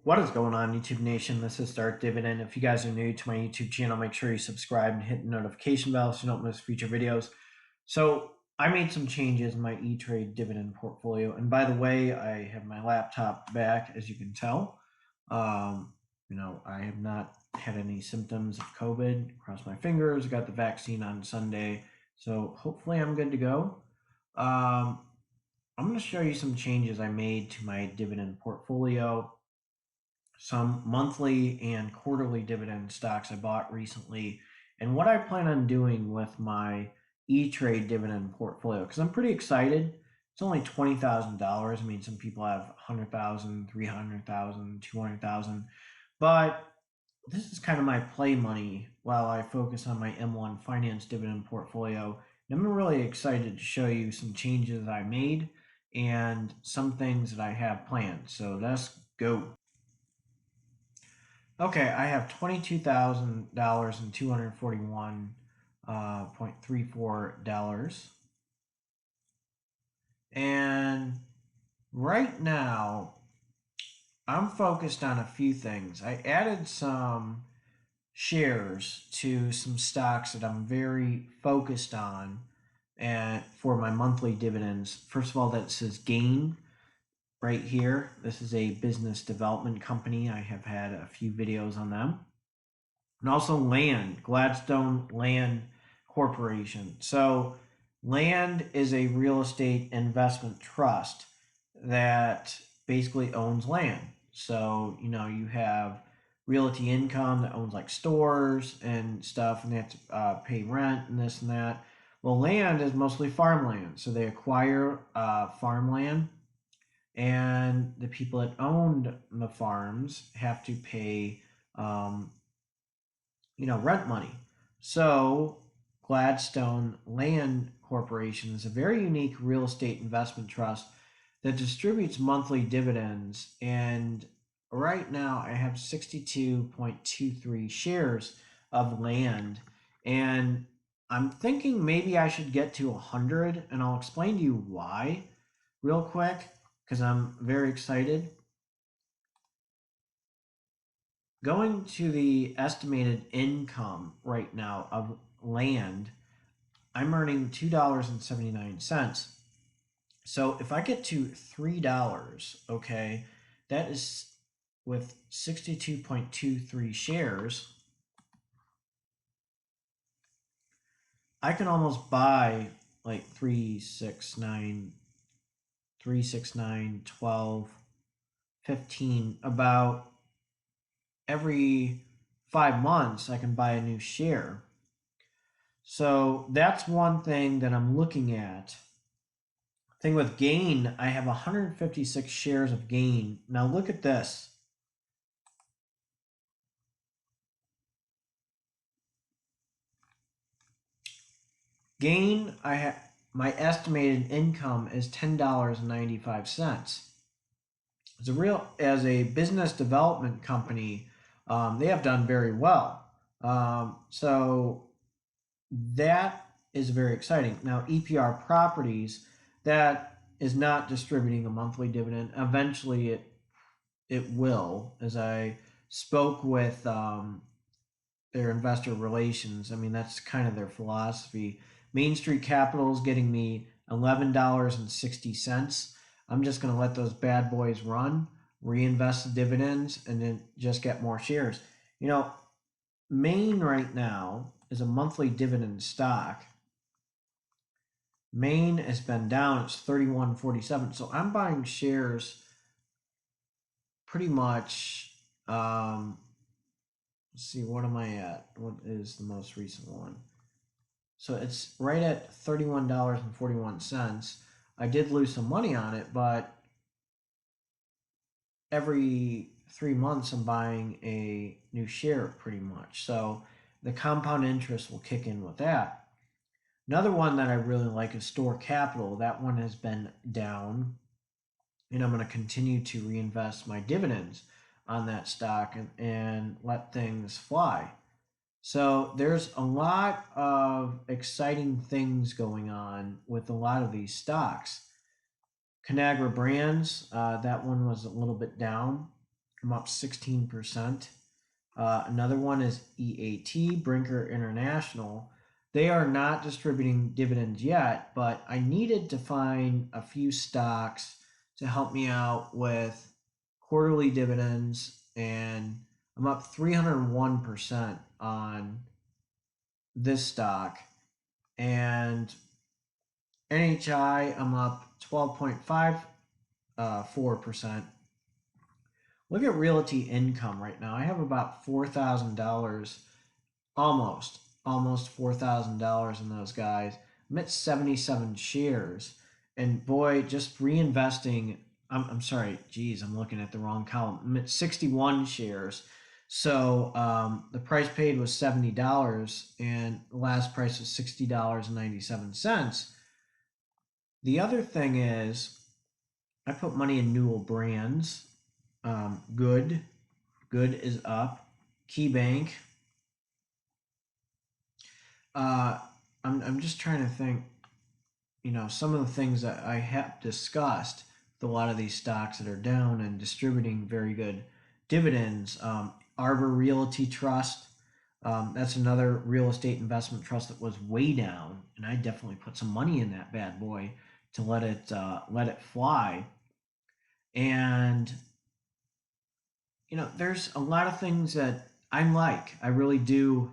What is going on, YouTube Nation? This is Darth Dividend. If you guys are new to my YouTube channel, make sure you subscribe and hit the notification bell so you don't miss future videos. So I made some changes in my Etrade dividend portfolio. And by the way, I have my laptop back, as you can tell. I have not had any symptoms of COVID. Cross my fingers. Got the vaccine on Sunday. So hopefully I'm good to go. I'm going to show you some changes I made to my dividend portfolio, some monthly and quarterly dividend stocks I bought recently, and what I plan on doing with my E-Trade dividend portfolio, because I'm pretty excited. It's only $20,000. I mean, some people have 100,000, 300,000, 200,000, but this is kind of my play money while I focus on my M1 Finance dividend portfolio. And I'm really excited to show you some changes that I made and some things that I have planned. So let's go. Okay, I have $22,000 and 241.34 dollars, and right now I'm focused on a few things. I added some shares to some stocks that I'm very focused on, and for my monthly dividends. First of all, that says Gain right here. This is a business development company. I have had a few videos on them. And also Land, Gladstone Land Corporation. So Land is a real estate investment trust that basically owns land. So, you have Realty Income that owns like stores and stuff, and they have to pay rent and this and that. Well, Land is mostly farmland. So they acquire farmland, and the people that owned the farms have to pay rent money. So Gladstone Land Corporation is a very unique real estate investment trust that distributes monthly dividends. And right now I have 62.23 shares of land. And I'm thinking maybe I should get to 100, and I'll explain to you why real quick, because I'm very excited. Going to the estimated income right now of land, I'm earning $2.79. So if I get to $3, okay, that is with 62.23 shares, I can almost buy like 369, 369, 12, 15, about every 5 months I can buy a new share. So that's one thing that I'm looking at. Thing with Gain, I have 156 shares of Gain. Now look at this. Gain, my estimated income is $10.95. As a business development company, they have done very well. So that is very exciting. Now, EPR Properties, that is not distributing a monthly dividend. Eventually, it will, as I spoke with their investor relations. I mean, that's kind of their philosophy. Main Street Capital is getting me $11.60. I'm just going to let those bad boys run, reinvest the dividends, and then just get more shares. Maine right now is a monthly dividend stock. Maine has been down. It's 31.47. So I'm buying shares pretty much. Let's see, what am I at? What is the most recent one? So it's right at $31.41. I did lose some money on it, but every 3 months I'm buying a new share pretty much. So the compound interest will kick in with that. Another one that I really like is Store Capital. That one has been down, and I'm going to continue to reinvest my dividends on that stock and let things fly. So there's a lot of exciting things going on with a lot of these stocks. Conagra Brands, that one was a little bit down. I'm up 16%. Another one is EAT, Brinker International. They are not distributing dividends yet, but I needed to find a few stocks to help me out with quarterly dividends, and I'm up 301% on this stock. And NHI, I'm up 12.54%. Look at realty income right now. I have about $4,000, almost $4,000 in those guys. I'm at 77 shares. And boy, just reinvesting, I'm sorry, geez, I'm looking at the wrong column. I'm at 61 shares. So the price paid was $70, and the last price was $60.97. The other thing is, I put money in Newell Brands. Good is up. KeyBank. I'm just trying to think. Some of the things that I have discussed with a lot of these stocks that are down and distributing very good dividends. Arbor Realty Trust. That's another real estate investment trust that was way down, and I definitely put some money in that bad boy to let it fly. And there's a lot of things that I really do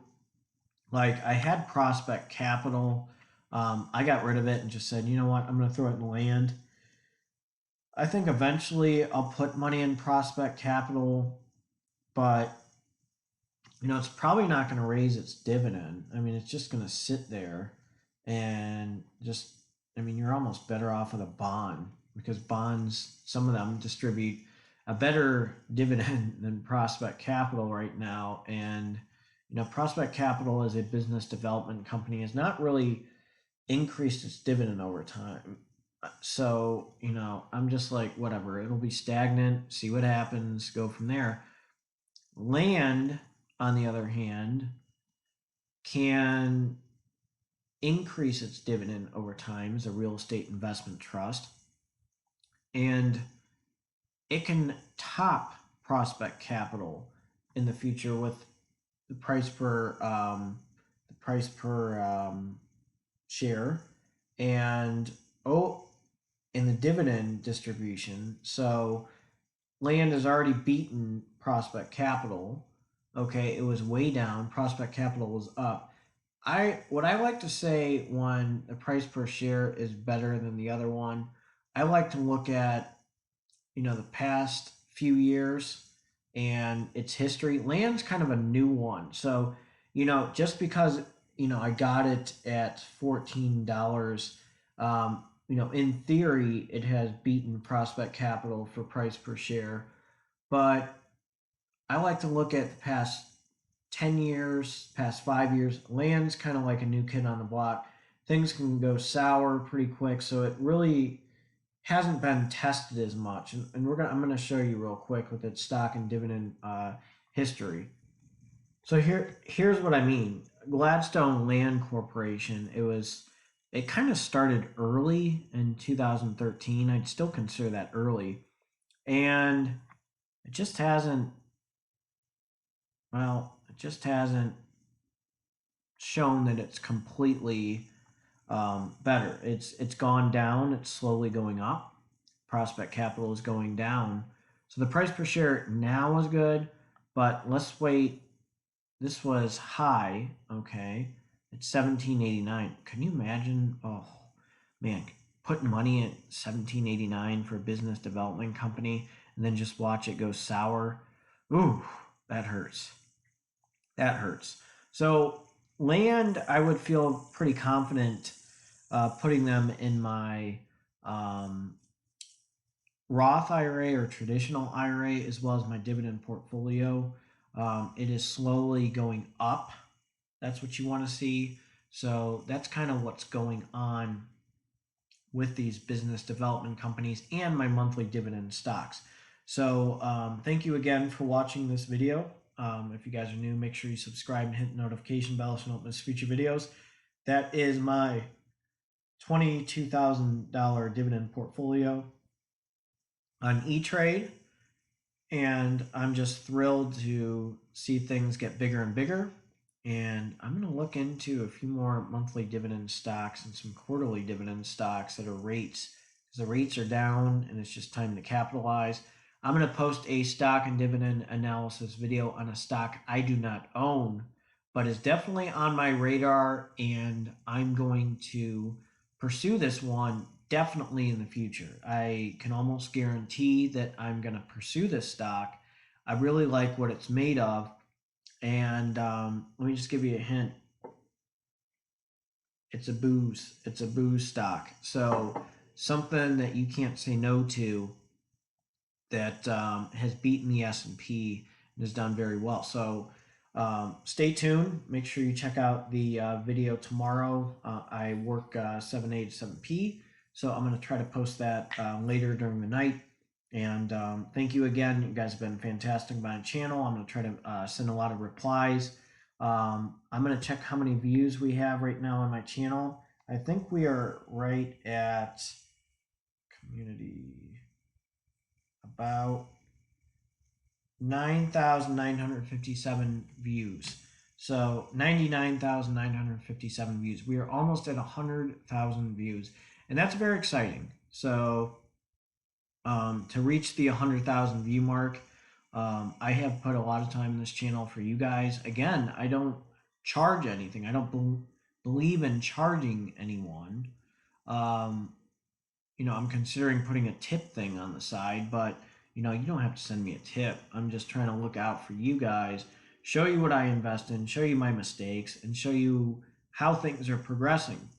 like. I had Prospect Capital. I got rid of it and just said, you know what, I'm going to throw it in land. I think eventually I'll put money in Prospect Capital, but it's probably not going to raise its dividend. I mean, it's just going to sit there and just, you're almost better off with a bond, because bonds, some of them distribute a better dividend than Prospect Capital right now. And, Prospect Capital as a business development company has not really increased its dividend over time. So, I'm just like, whatever, it'll be stagnant, see what happens, go from there. Land, on the other hand, can increase its dividend over time as a real estate investment trust, and it can top Prospect Capital in the future with the price per share, and in the dividend distribution. So land has already beaten Prospect Capital. Okay, it was way down. Prospect Capital was up. What I like to say when the price per share is better than the other one, I like to look at the past few years and its history. Land's kind of a new one, so just because I got it at $14, in theory it has beaten Prospect Capital for price per share, but I like to look at the past 10 years, past 5 years. Land's kind of like a new kid on the block. Things can go sour pretty quick, so it really hasn't been tested as much. And I'm going to show you real quick with its stock and dividend history. So here's what I mean. Gladstone Land Corporation, it kind of started early in 2013. I'd still consider that early. And it just hasn't shown that it's completely better. It's gone down. It's slowly going up. Prospect Capital is going down. So the price per share now is good, but let's wait. This was high. Okay, it's 17.89. Can you imagine? Oh man, putting money at 17.89 for a business development company and then just watch it go sour. Ooh, that hurts. That hurts. So land, I would feel pretty confident putting them in my Roth IRA or traditional IRA, as well as my dividend portfolio. It is slowly going up. That's what you want to see. So that's kind of what's going on with these business development companies and my monthly dividend stocks. So thank you again for watching this video. If you guys are new, make sure you subscribe and hit the notification bell so you don't miss future videos. That is my $22,000 dividend portfolio on Etrade. And I'm just thrilled to see things get bigger and bigger. And I'm going to look into a few more monthly dividend stocks and some quarterly dividend stocks that are rates, because the rates are down and it's just time to capitalize. I'm going to post a stock and dividend analysis video on a stock I do not own, but is definitely on my radar, and I'm going to pursue this one definitely in the future. I can almost guarantee that I'm going to pursue this stock. I really like what it's made of. And let me just give you a hint. It's a booze. It's a booze stock. So something that you can't say no to, that has beaten the S&P and has done very well. So stay tuned. Make sure you check out the video tomorrow. I work 7A to 7P, so I'm going to try to post that later during the night. And thank you again. You guys have been fantastic by the channel. I'm going to try to send a lot of replies. I'm going to check how many views we have right now on my channel. I think we are right at community about 9,957 views. So 99,957 views. We are almost at 100,000 views, and that's very exciting. So to reach the 100,000 view mark, I have put a lot of time in this channel for you guys. Again, I don't charge anything. I don't believe in charging anyone. I'm considering putting a tip thing on the side, but you don't have to send me a tip. I'm just trying to look out for you guys, show you what I invest in, show you my mistakes, and show you how things are progressing.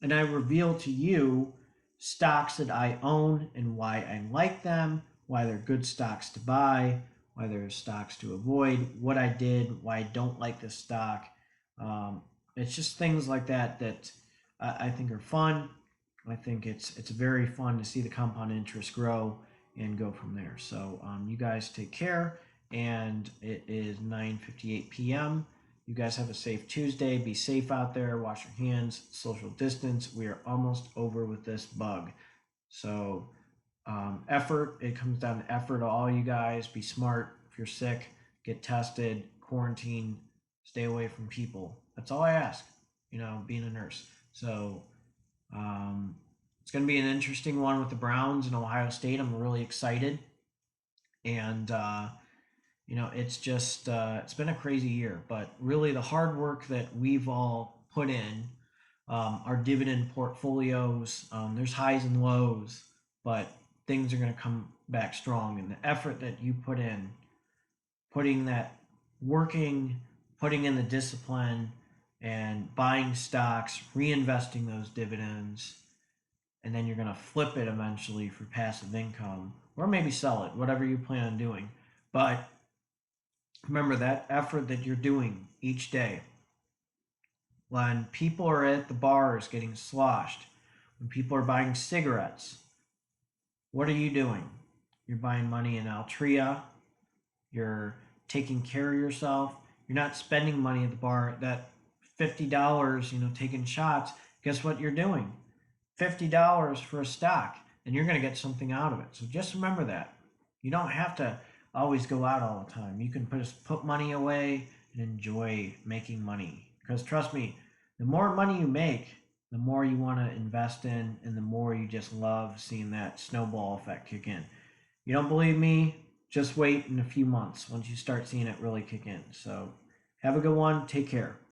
And I reveal to you stocks that I own and why I like them, why they're good stocks to buy, why they're stocks to avoid, what I did, why I don't like this stock. It's just things like that that I think are fun. I think it's very fun to see the compound interest grow and go from there. So you guys take care, and it is 9:58 p.m. You guys have a safe Tuesday. Be safe out there. Wash your hands. Social distance. We are almost over with this bug. So effort. It comes down to effort. All you guys, be smart. If you're sick, get tested. Quarantine. Stay away from people. That's all I ask. Being a nurse. So it's going to be an interesting one with the Browns and Ohio State. I'm really excited. And it's just it's been a crazy year, but really the hard work that we've all put in, our dividend portfolios, there's highs and lows, but things are going to come back strong. And the effort that you put in, putting in the discipline and buying stocks, reinvesting those dividends, and then you're going to flip it eventually for passive income, or maybe sell it, whatever you plan on doing. But remember that effort that you're doing each day. When people are at the bars getting sloshed, when people are buying cigarettes, what are you doing? You're buying money in Altria. You're taking care of yourself. You're not spending money at the bar. That $50, taking shots. Guess what you're doing? $50 for a stock, and you're going to get something out of it. So just remember that. You don't have to always go out all the time. You can put money away and enjoy making money. Because trust me, the more money you make, the more you want to invest in, and the more you just love seeing that snowball effect kick in. You don't believe me? Just wait in a few months once you start seeing it really kick in. So have a good one. Take care.